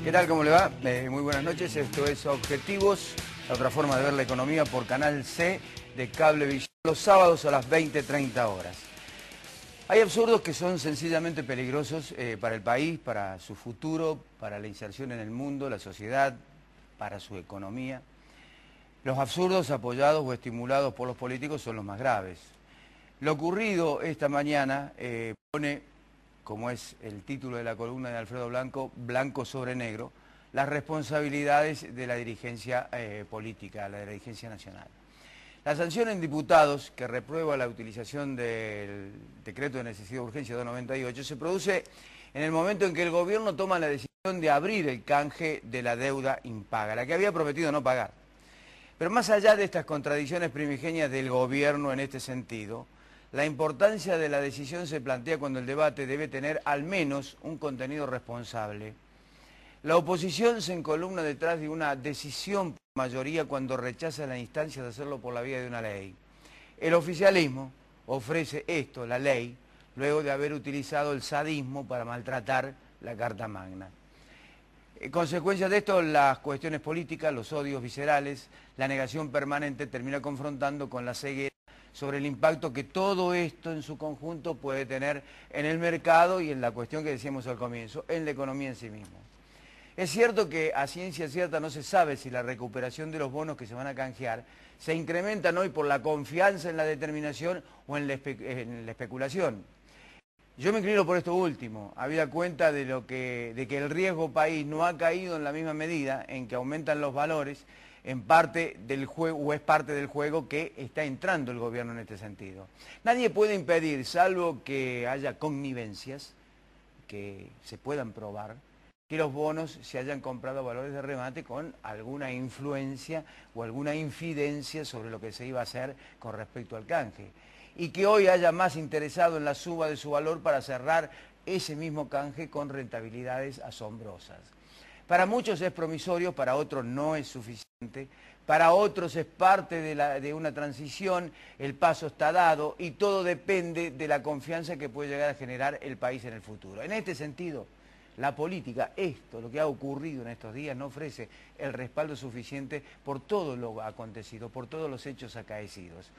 ¿Qué tal? ¿Cómo le va? Muy buenas noches. Esto es Objetivos, la otra forma de ver la economía por Canal C de Cablevisión, los sábados a las 20:30 horas. Hay absurdos que son sencillamente peligrosos para el país, para su futuro, para la inserción en el mundo, la sociedad, para su economía. Los absurdos apoyados o estimulados por los políticos son los más graves. Lo ocurrido esta mañana pone, como es el título de la columna de Alfredo Blanco, blanco sobre negro, las responsabilidades de la dirigencia política, la dirigencia nacional. La sanción en diputados que reprueba la utilización del decreto de necesidad de urgencia 298 se produce en el momento en que el gobierno toma la decisión de abrir el canje de la deuda impaga, la que había prometido no pagar. Pero más allá de estas contradicciones primigenias del gobierno en este sentido, la importancia de la decisión se plantea cuando el debate debe tener al menos un contenido responsable. La oposición se encolumna detrás de una decisión por mayoría cuando rechaza la instancia de hacerlo por la vía de una ley. El oficialismo ofrece esto, la ley, luego de haber utilizado el sadismo para maltratar la Carta Magna. Consecuencia de esto, las cuestiones políticas, los odios viscerales, la negación permanente termina confrontando con la ceguera sobre el impacto que todo esto en su conjunto puede tener en el mercado y en la cuestión que decíamos al comienzo, en la economía en sí misma. Es cierto que a ciencia cierta no se sabe si la recuperación de los bonos que se van a canjear se incrementan hoy por la confianza en la determinación o en la especulación. Yo me inclino por esto último, habida cuenta de que el riesgo país no ha caído en la misma medida en que aumentan los valores en parte del juego, o es parte del juego que está entrando el gobierno en este sentido. Nadie puede impedir, salvo que haya connivencias que se puedan probar, que los bonos se hayan comprado a valores de remate con alguna influencia o alguna infidencia sobre lo que se iba a hacer con respecto al canje. Y que hoy haya más interesado en la suba de su valor para cerrar ese mismo canje con rentabilidades asombrosas. Para muchos es promisorio, para otros no es suficiente, para otros es parte de una transición, el paso está dado y todo depende de la confianza que puede llegar a generar el país en el futuro. En este sentido, la política, lo que ha ocurrido en estos días, no ofrece el respaldo suficiente por todo lo acontecido, por todos los hechos acaecidos.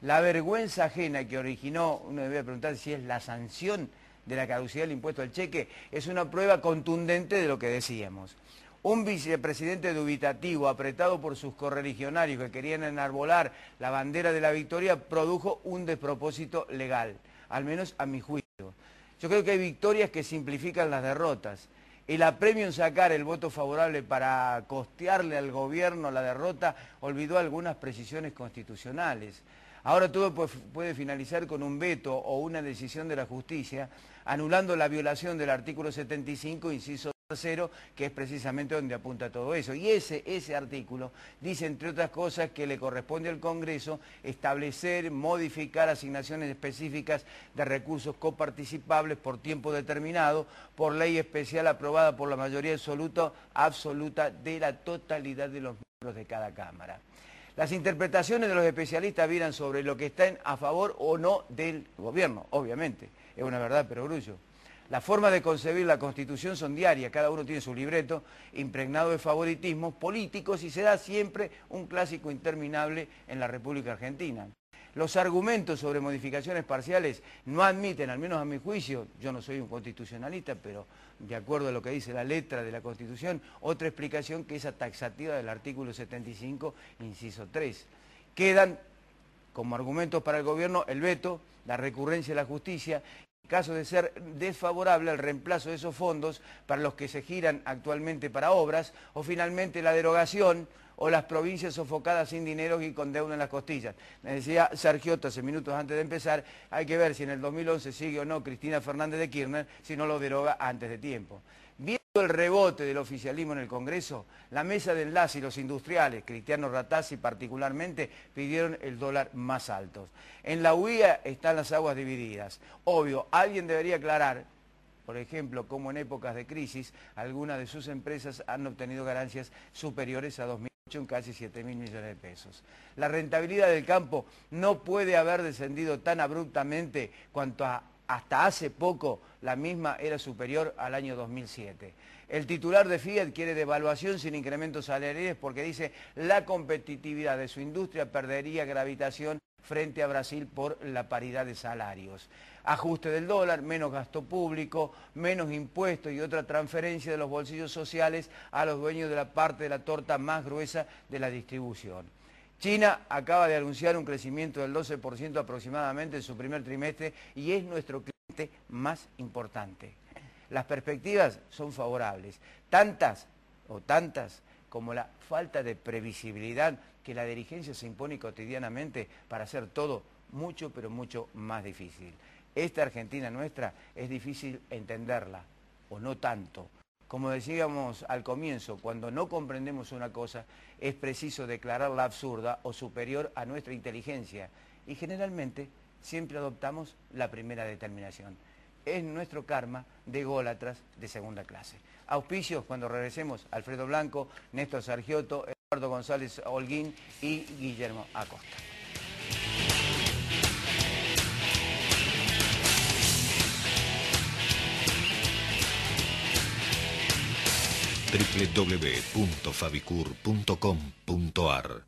La vergüenza ajena que originó, uno debe preguntar si es la sanción de la caducidad del impuesto al cheque, es una prueba contundente de lo que decíamos. Un vicepresidente dubitativo, apretado por sus correligionarios que querían enarbolar la bandera de la victoria, produjo un despropósito legal, al menos a mi juicio. Yo creo que hay victorias que simplifican las derrotas. El apremio en sacar el voto favorable para costearle al gobierno la derrota olvidó algunas precisiones constitucionales. Ahora todo puede finalizar con un veto o una decisión de la justicia anulando la violación del artículo 75, inciso 0, que es precisamente donde apunta todo eso. Y ese artículo dice, entre otras cosas, que le corresponde al Congreso establecer, modificar asignaciones específicas de recursos coparticipables por tiempo determinado, por ley especial aprobada por la mayoría absoluta de la totalidad de los miembros de cada Cámara. Las interpretaciones de los especialistas viran sobre lo que está a favor o no del gobierno, obviamente, es una verdad perogrullo. Las formas de concebir la Constitución son diarias, cada uno tiene su libreto impregnado de favoritismos políticos y se da siempre un clásico interminable en la República Argentina. Los argumentos sobre modificaciones parciales no admiten, al menos a mi juicio, yo no soy un constitucionalista, pero de acuerdo a lo que dice la letra de la Constitución, otra explicación que esa taxativa del artículo 75, inciso 3. Quedan como argumentos para el gobierno el veto, la recurrencia de la justicia, en caso de ser desfavorable el reemplazo de esos fondos para los que se giran actualmente para obras, o finalmente la derogación o las provincias sofocadas sin dinero y con deuda en las costillas. Me decía Sergiotta hace minutos antes de empezar, hay que ver si en el 2011 sigue o no Cristina Fernández de Kirchner, si no lo deroga antes de tiempo. Viendo el rebote del oficialismo en el Congreso, la mesa de enlace y los industriales, Cristiano Ratazzi particularmente, pidieron el dólar más alto. En la UIA están las aguas divididas. Obvio, alguien debería aclarar, por ejemplo, cómo en épocas de crisis, algunas de sus empresas han obtenido ganancias superiores a 2008 en casi 7.000 millones de pesos. La rentabilidad del campo no puede haber descendido tan abruptamente cuanto a hasta hace poco la misma era superior al año 2007. El titular de Fiat quiere devaluación sin incrementos salariales porque dice la competitividad de su industria perdería gravitación frente a Brasil por la paridad de salarios. Ajuste del dólar, menos gasto público, menos impuestos y otra transferencia de los bolsillos sociales a los dueños de la parte de la torta más gruesa de la distribución. China acaba de anunciar un crecimiento del 12% aproximadamente en su primer trimestre y es nuestro cliente más importante. Las perspectivas son favorables, tantas como la falta de previsibilidad que la dirigencia se impone cotidianamente para hacer todo mucho, pero mucho más difícil. Esta Argentina nuestra es difícil entenderla, o no tanto. Como decíamos al comienzo, cuando no comprendemos una cosa, es preciso declararla absurda o superior a nuestra inteligencia. Y generalmente siempre adoptamos la primera determinación. Es nuestro karma de ególatras de segunda clase. Auspicios cuando regresemos: Alfredo Blanco, Néstor Sargiotto, Eduardo González Holguín y Guillermo Acosta. www.fabicur.com.ar